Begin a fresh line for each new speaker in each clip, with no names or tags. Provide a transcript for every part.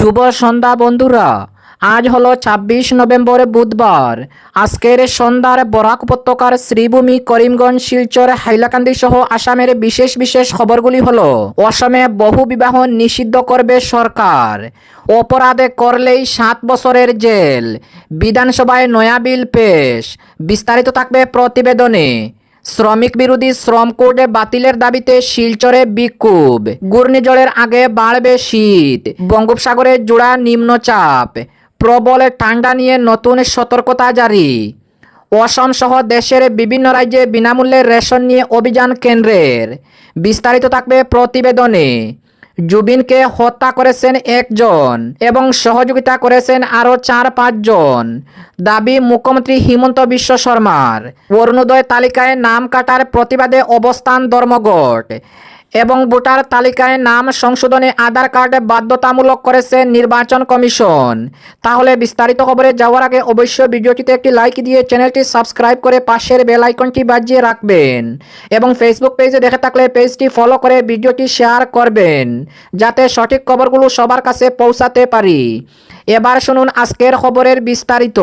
শুভ সন্ধ্যা বন্ধুরা। আজ হলো ২৬ নভেম্বর বুধবার। আজকের সন্ধ্যার বরাক উপত্যকার শ্রীভূমি, করিমগঞ্জ, শিলচর, হাইলাকান্দি সহ আসামের বিশেষ বিশেষ খবরগুলি হলো: অসমে বহু বিবাহ নিষিদ্ধ করবে সরকার, অপরাধে করলেই ৭ বছরের জেল, বিধানসভায় নয়া বিল পেশ। বিস্তারিত থাকবে প্রতিবেদনে। শ্রমিক বিরোধী শ্রম কোড বাতিলের দাবিতে শিলচরে বিক্ষোভ। ঘূর্ণিঝড়ের আগে বাড়বে শীত, বঙ্গোপসাগরে জোড়া নিম্নচাপ, প্রবল ঠান্ডা নিয়ে নতুন সতর্কতা জারি। অসম সহ দেশের বিভিন্ন রাজ্যে বিনামূল্যে রেশন নিয়ে অভিযান কেন্দ্রের। বিস্তারিত থাকবে প্রতিবেদনে। জুবিনকে হত্যা করেছেন একজন এবং সহযোগিতা করেছেন আরও ৪-৫ জন, দাবি মুখ্যমন্ত্রী হিমন্ত বিশ্ব শর্মার। অরুণোদয় তালিকায় নাম কাটার প্রতিবাদে অবস্থান ধর্মঘট এবং ভোটার তালিকায় নাম সংশোধনে আধার কার্ড বাধ্যতামূলক করেছে নির্বাচন কমিশন। তাহলে বিস্তারিত খবরে যাওয়ার আগে অবশ্যই ভিডিওটিতে একটি লাইক দিয়ে চ্যানেলটি সাবস্ক্রাইব করে পাশের বেল আইকনটি বাজিয়ে রাখবেন এবং ফেসবুক পেজে দেখে থাকলে পেজটি ফলো করে ভিডিওটি শেয়ার করবেন, যাতে সঠিক খবরগুলো সবার কাছে পৌঁছাতে পারি। এবার শুনুন আজকের খবরের বিস্তারিত।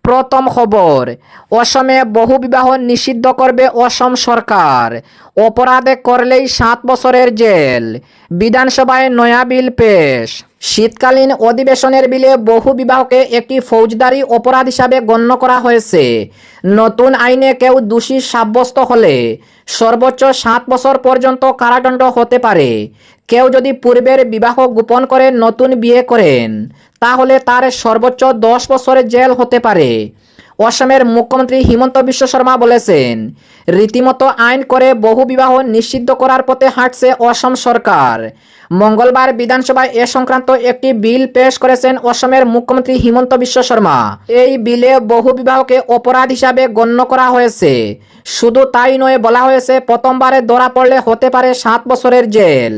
প্রথম খবর, অসমে বহু বিবাহ নিষিদ্ধ করবে অসম সরকার, অপরাধে করলেই ৭ বছরের জেল, বিধানসভায় নয়া বিল পেশ। শীতকালীন অধিবেশনের বিলে বহু বিবাহকে একটি ফৌজদারি অপরাধ হিসাবে গণ্য করা হয়েছে। নতুন আইনে কেউ দোষী সাব্যস্ত হলে সর্বোচ্চ ৭ বছর পর্যন্ত কারাদণ্ড হতে পারে। কেউ যদি পূর্বের বিবাহ গোপন করে নতুন বিয়ে করেন, তাহলে তার সর্বোচ্চ ১০ বছরের জেল হতে পারে। অসমের মুখ্যমন্ত্রী হিমন্ত বিশ্ব শর্মা বলেছেন, রীতিমতো আইন করে বহু বিবাহ নিষিদ্ধ করার পথে হাঁটছে অসম সরকার। মঙ্গলবার বিধানসভায় এ সংক্রান্ত একটি বিল পেশ করেছেন অসমের মুখ্যমন্ত্রী হিমন্ত বিশ্ব শর্মা। এই বিলে বহু বিবাহকে অপরাধ হিসাবে গণ্য করা হয়েছে। শুধু তাই নয়, বলা হয়েছে প্রথমবারে ধরা পড়লে হতে পারে ৭ বছরের জেল।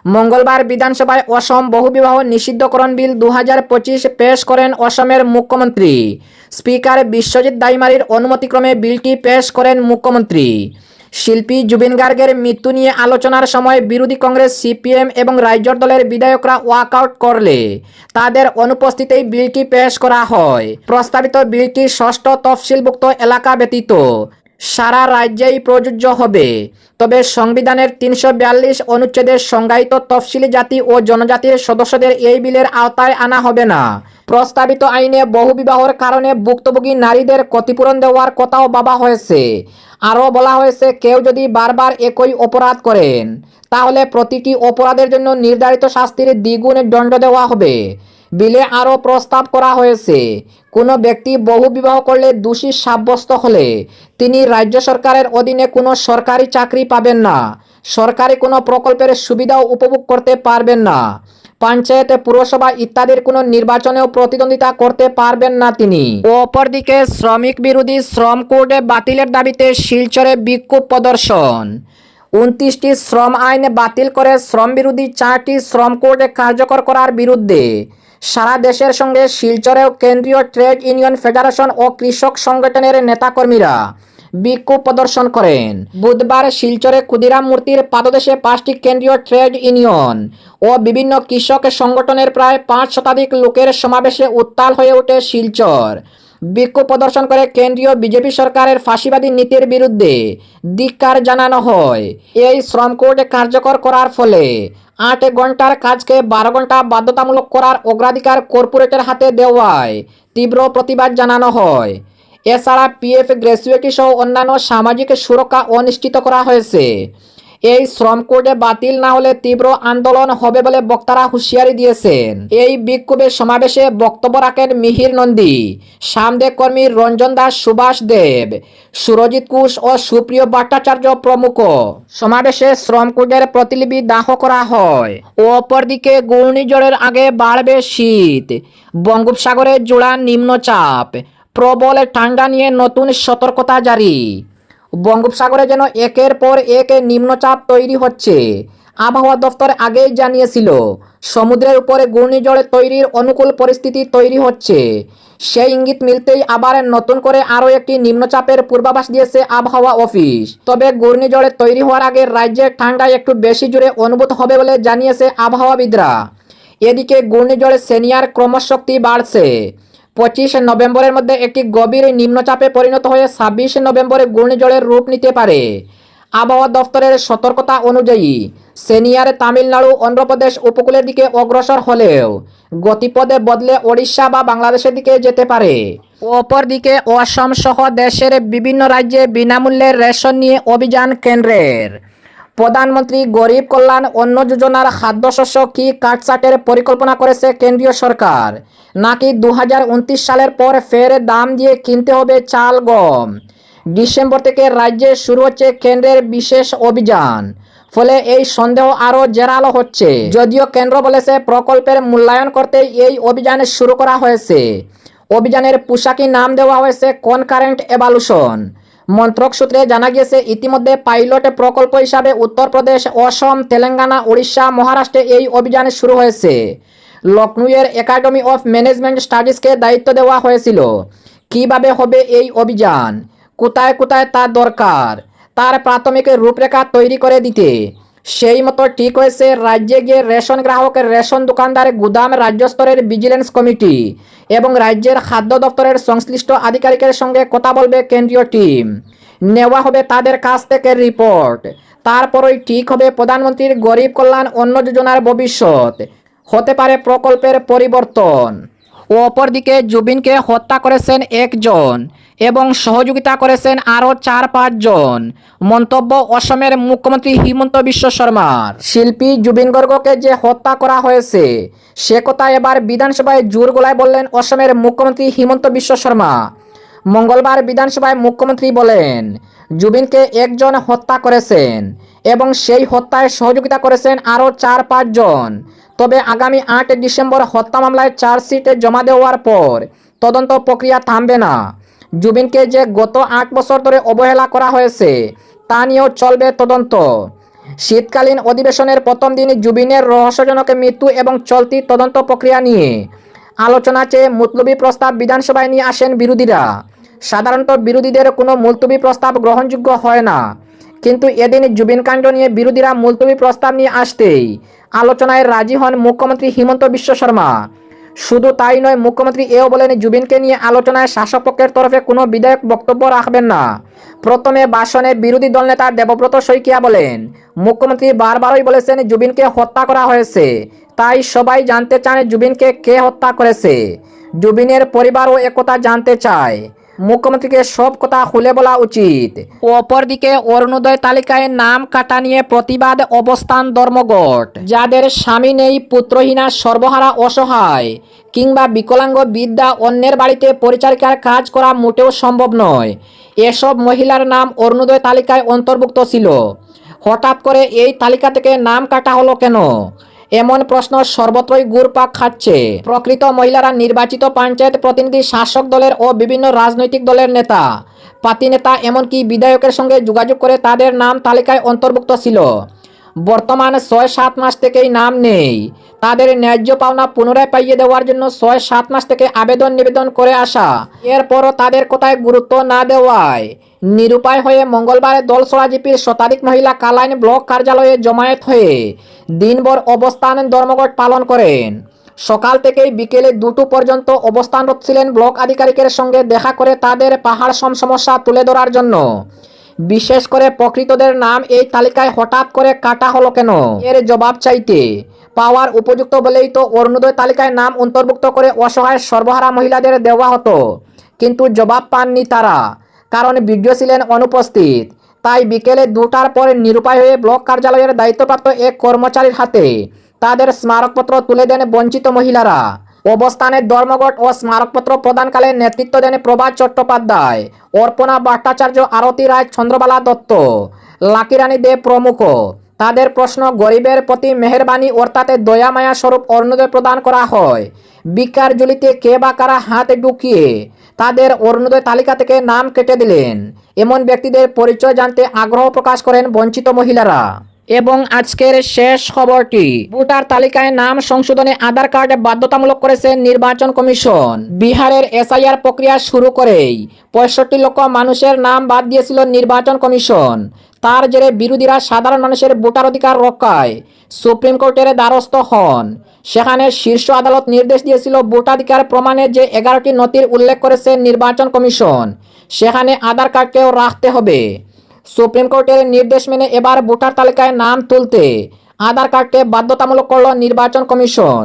মঙ্গলবার বিধানসভায় অসম বহুবিবাহ নিষিদ্ধকরণ বিল ২০২৫ পেশ করেন অসমের মুখ্যমন্ত্রী। স্পিকার বিশ্বজিৎ দাইমারির অনুমতিক্রমে বিলটি পেশ করেন মুখ্যমন্ত্রী। শিল্পী জুবিন গার্গের মৃত্যু নিয়ে আলোচনার সময় বিরোধী কংগ্রেস, সিপিএম এবং রাইজর দলের বিধায়করা ওয়াকআউট করলে তাদের অনুপস্থিতিতেই বিলটি পেশ করা হয়। প্রস্তাবিত বিলটি ৬ষ্ঠ তফসিলভুক্ত এলাকা ব্যতীত সারা রাজ্যেই প্রযোজ্য হবে। তবে সংবিধানের ৩৪২ অনুচ্ছেদের সংজ্ঞায়িত তফসিলি জাতি ও জনজাতির সদস্যদের এই বিলের আওতায় আনা হবে না। প্রস্তাবিত আইনে বহুবিবাহর কারণে ভুক্তভোগী নারীদের ক্ষতিপূরণ দেওয়ার কথাও ভাবা হয়েছে। আরও বলা হয়েছে, কেউ যদি বারবার একই অপরাধ করেন, তাহলে প্রতিটি অপরাধের জন্য নির্ধারিত শাস্তির দ্বিগুণ দণ্ড দেওয়া হবে। বিলে আরও প্রস্তাব করা হয়েছে, কোনো ব্যক্তি বহু বিবাহ করলে দোষী সাব্যস্ত হলে তিনি রাজ্য সরকারের অধীনে কোনো সরকারি চাকরি পাবেন না, সরকারি কোনো প্রকল্পের সুবিধাও উপভোগ করতে পারবেন না, পঞ্চায়েত, পুরসভা ইত্যাদির কোনো নির্বাচনেও প্রতিদ্বন্দ্বিতা করতে পারবেন না তিনি। অপরদিকে শ্রমিক বিরোধী শ্রম কোড বাতিলের দাবিতে শিলচরে বিক্ষোভ প্রদর্শন। ২৯টি শ্রম আইন বাতিল করে শ্রম বিরোধী ৪টি শ্রম কোড কার্যকর করার বিরুদ্ধে সারা দেশের সঙ্গে শিলচরেও কেন্দ্রীয় ট্রেড ইউনিয়ন ফেডারেশন ও কৃষক সংগঠনের নেতাকর্মীরা বিক্ষোভ প্রদর্শন করেন। বুধবার শিলচরে ক্ষুদিরাম মূর্তির পাদদেশে ৫টি কেন্দ্রীয় ট্রেড ইউনিয়ন ও বিভিন্ন কৃষক সংগঠনের প্রায় ৫ শতাধিক লোকের সমাবেশে উত্তাল হয়ে ওঠে শিলচর। বিক্ষোভ প্রদর্শন করে কেন্দ্রীয় বিজেপি সরকারের ফাঁসিবাদী নীতির বিরুদ্ধে ধিক্কার জানানো হয়। এই শ্রম কোড কার্যকর করার ফলে ৮ ঘন্টার কাজকে ১২ ঘন্টা বাধ্যতামূলক করার অগ্রাধিকার কর্পোরেটের হাতে দেওয়ায় তীব্র প্রতিবাদ জানানো হয়। এছাড়া পিএফ গ্র্যাচুইটি সহ অন্যান্য সামাজিক সুরক্ষা অনিশ্চিত করা হয়েছে। এই শ্রম কোড বাতিল না হলে তীব্র আন্দোলন হবে বলে বক্তারা হুঁশিয়ারি দিয়েছেন। এই বিক্ষোভের সমাবেশে বক্তব্য রাখেন মিহির নন্দী, সামদেব কর্মী রঞ্জন দাস, সুভাষ দেব, সুরজিৎ কুশ ও সুপ্রিয় ভট্টাচার্য প্রমুখ। সমাবেশে শ্রম কোডের প্রতিলিপি দাহ করা হয়। অপরদিকে ঘূর্ণিঝড়ের আগে বাড়বে শীত, বঙ্গোপসাগরে জোড়া নিম্নচাপ, প্রবল ঠান্ডা নিয়ে নতুন সতর্কতা জারি। বঙ্গোপসাগরে যেন একের পর এক নিম্নচাপ তৈরি হচ্ছে। আবহাওয়া দফতর আগেই জানিয়েছিল, সমুদ্রের উপরে ঘূর্ণিঝড় তৈরির অনুকূল পরিস্থিতি তৈরি হচ্ছে। সেই ইঙ্গিত মিলতেই আবার নতুন করে আরও একটি নিম্নচাপের পূর্বাভাস দিয়েছে আবহাওয়া অফিস। তবে ঘূর্ণিঝড় তৈরি হওয়ার আগে রাজ্যে ঠান্ডা একটু বেশি জোরে অনুভূত হবে বলে জানিয়েছে আবহাওয়াবিদরা। এদিকে ঘূর্ণিঝড় সেনিয়ার ক্রমশক্তি বাড়ছে। 25 নভেম্বরের মধ্যে একটি গভীর নিম্নচাপে পরিণত হয়ে 26 নভেম্বরে ঘূর্ণিঝড়ের রূপ নিতে পারে। আবহাওয়া দফতরের সতর্কতা অনুযায়ী সেনিয়ার তামিলনাড়ু অন্ধ্রপ্রদেশ উপকূলের দিকে অগ্রসর হলেও গতিপথে বদলে ওড়িশা বা বাংলাদেশের দিকে যেতে পারে। অপরদিকে অসম সহ দেশের বিভিন্ন রাজ্যে বিনামূল্যে রেশন নিয়ে অভিযান কেন্দ্রের। প্রধানমন্ত্রী গরিব কল্যাণ অন্ন যোজনার খাদ্যশস্য কি কাটছাটের পরিকল্পনা করেছে কেন্দ্রীয় সরকার, নাকি 2029 সালের পর ফের দাম দিয়ে কিনতে হবে চাল গম? ডিসেম্বর থেকে রাজ্যে শুরু হচ্ছে কেন্দ্রের বিশেষ অভিযান, ফলে এই সন্দেহ আরও জোরালো হচ্ছে। যদিও কেন্দ্র বলেছে প্রকল্পের মূল্যায়ন করতে এই অভিযান শুরু করা হয়েছে। অভিযানের পোশাকি নাম দেওয়া হয়েছে কনকারেন্ট এভালুশন। মন্ত্রক সূত্রে জানা গিয়েছে ইতিমধ্যে পাইলট প্রকল্প হিসাবে উত্তরপ্রদেশ, অসম, তেলেঙ্গানা, উড়িষ্যা, মহারাষ্ট্রে এই অভিযান শুরু হয়েছে। লখনউয়ের একাডেমি অফ ম্যানেজমেন্ট স্টাডিজকে দায়িত্ব দেওয়া হয়েছিল কিভাবে হবে এই অভিযান, কোথায় কোথায় তা দরকার তার প্রাথমিক রূপরেখা তৈরি করে দিতে। সেই মতো ঠিক হয়েছে রাজ্যে গিয়ে রেশন গ্রাহকের, রেশন দোকানদার, গুদাম, রাজ্য স্তরের ভিজিলেন্স কমিটি এবং রাজ্যের খাদ্য দপ্তরের সংশ্লিষ্ট আধিকারিকের সঙ্গে কথা বলবে কেন্দ্রীয় টিম। নেওয়া হবে তাদের কাছ থেকে রিপোর্ট। তারপরই ঠিক হবে প্রধানমন্ত্রীর গরিব কল্যাণ অন্ন যোজনার ভবিষ্যৎ। হতে পারে প্রকল্পের পরিবর্তন। অপরদিকে জুবিনকে হত্যা করেছেন একজন এবং সহযোগিতা করেছেন আরও 4-5 জন। মন্তব্য অসমের মুখ্যমন্ত্রী হিমন্ত বিশ্ব শর্মার। শিল্পী জুবিন গর্গকে যে হত্যা করা হয়েছে সে কথা এবার বিধানসভায় জোর গলায় বললেন অসমের মুখ্যমন্ত্রী হিমন্ত বিশ্ব শর্মা। মঙ্গলবার বিধানসভায় মুখ্যমন্ত্রী বলেন, জুবিনকে একজন হত্যা করেছেন এবং সেই হত্যায় সহযোগিতা করেছেন আরও 4-5 জন। তবে আগামী 8 ডিসেম্বর হত্যা মামলায় চার্জশিট জমা দেওয়ার পর তদন্ত প্রক্রিয়া থামবে না। জুবিনকে যে গত 8 বছর ধরে অবহেলা করা হয়েছে তা নিয়েও চলবে তদন্ত। শীতকালীন অধিবেশনের প্রথম দিন জুবিনের রহস্যজনক মৃত্যু এবং চলতি তদন্ত প্রক্রিয়া নিয়ে আলোচনা চেয়ে মুলতবি প্রস্তাব বিধানসভায় নিয়ে আসেন বিরোধীরা। সাধারণত বিরোধীদের কোনো মুলতবি প্রস্তাব গ্রহণযোগ্য হয় না, কিন্তু এদিন জুবিন কাণ্ড নিয়ে বিরোধীরা মুলতবি প্রস্তাব নিয়ে আসতেই আলোচনায় রাজি হন মুখ্যমন্ত্রী হিমন্ত বিশ্ব শর্মা। শুধু তাই নয়, মুখ্যমন্ত্রী এও বলেন জুবিনকে নিয়ে আলোচনায় শাসকপক্ষের তরফে কোনো বিধায়ক বক্তব্য রাখবেন না। প্রথমে ভাষণে বিরোধী দলনেতা দেবব্রত শইকীয়া বলেন, মুখ্যমন্ত্রী বারবারই বলেছেন জুবিনকে হত্যা করা হয়েছে, তাই সবাই জানতে চান জুবিনকে কে হত্যা করেছে। জুবিনের পরিবারও একথা জানতে চায়। মুখ্যমন্ত্রীকে সব কথা খুলে বলা উচিত। অপরদিকে অরুণোদয় তালিকায় নাম কাটা নিয়ে প্রতিবাদ, অবস্থান ধর্মঘট। যাদের স্বামী নেই, পুত্রহীনা, সর্বহারা, অসহায় কিংবা বিকলাঙ্গ, বৃদ্ধা, অন্যের বাড়িতে পরিচারিকার কাজ করা মোটেও সম্ভব নয়, এসব মহিলার নাম অরুণোদয় তালিকায় অন্তর্ভুক্ত ছিল। হঠাৎ করে এই তালিকা থেকে নাম কাটা হলো কেন? এমন প্রশ্ন সর্বত্রই ঘুরপাক খাচ্ছে। প্রকৃত মহিলারা নির্বাচিত পঞ্চায়েত প্রতিনিধি, শাসক দলের ও বিভিন্ন রাজনৈতিক দলের নেতা, পাতি নেতা, এমনকি বিধায়কের সঙ্গে যোগাযোগ করে তাদের নাম তালিকায় অন্তর্ভুক্ত ছিল। বর্তমান 6-7 মাস থেকেই নাম নেই। তাদের ন্যায্য পাওনা পুনরায় পাইয়ে দেওয়ার জন্য 6-7 মাস থেকে আবেদন নিবেদন করে আসা, এরপরও তাদের কথায় গুরুত্ব না দেওয়ায় নিরুপায় হয়ে মঙ্গলবার দলছড়া জিপির শতাধিক মহিলা কালাইন ব্লক কার্যালয়ে জমায়েত হয়ে দিনভর অবস্থান ধর্মঘট পালন করেন। সকাল থেকেই বিকেলে 2টো পর্যন্ত অবস্থানরত ছিলেন ব্লক আধিকারিকের সঙ্গে দেখা করে তাদের পাহাড় সমস্যা তুলে ধরার জন্য। বিশেষ করে প্রকৃতদের নাম এই তালিকায় হঠাৎ করে কাটা হলো কেন, এর জবাব চাইতে। পাওয়ার উপযুক্ত বলেই তো অরুণোদয় তালিকায় নাম অন্তর্ভুক্ত করে অসহায় সর্বহারা মহিলাদের দেওয়া হতো, কিন্তু জবাব পাননি তারা, কারণ বিডিও ছিলেন অনুপস্থিত। তাই বিকেলে 2টার পর নিরুপায় হয়ে ব্লক কার্যালয়ের দায়িত্বপ্রাপ্ত এক কর্মচারীর হাতে তাদের স্মারকপত্র তুলে দেন বঞ্চিত মহিলারা। অবস্থানের ধর্মঘট ও স্মারকপত্র প্রদানকালে নেতৃত্ব দেন প্রভাত চট্টোপাধ্যায়, অর্পণা ভট্টাচার্য, আরতি রায়, চন্দ্রবালা দত্ত, লাকিরানী দেব প্রমুখ। তাদের প্রশ্ন, গরিবের প্রতি মেহেরবানি অর্থাৎ দয়া মায়া স্বরূপ অরুণোদয় প্রদান করা হয়, ভিক্ষার ঝুলিতে কে বা কারা হাত ঢুকিয়ে তাদের অরুণোদয় তালিকা থেকে নাম কেটে দিলেন, এমন ব্যক্তিদের পরিচয় জানতে আগ্রহ প্রকাশ করেন বঞ্চিত মহিলারা। এবং আজকের শেষ খবরটি, ভোটার তালিকায় নাম সংশোধনে আধার কার্ড বাধ্যতামূলক করেছে নির্বাচন কমিশন। বিহারের এসআইআর প্রক্রিয়া শুরু করেই 65 লক্ষ মানুষের নাম বাদ দিয়েছিল নির্বাচন কমিশন। তার জেরে বিরোধীরা সাধারণ মানুষের ভোটার অধিকার রক্ষায় সুপ্রিম কোর্টের দ্বারস্থ হন। সেখানে শীর্ষ আদালত নির্দেশ দিয়েছিল ভোটাধিকার প্রমাণে যে 11টি নথির উল্লেখ করেছে নির্বাচন কমিশন, সেখানে আধার কার্ডকেও রাখতে হবে। সুপ্রিম কোর্টের নির্দেশ মেনে এবার ভোটার তালিকায় নাম তুলতে আধার কার্ডকে বাধ্যতামূলক করল নির্বাচন কমিশন।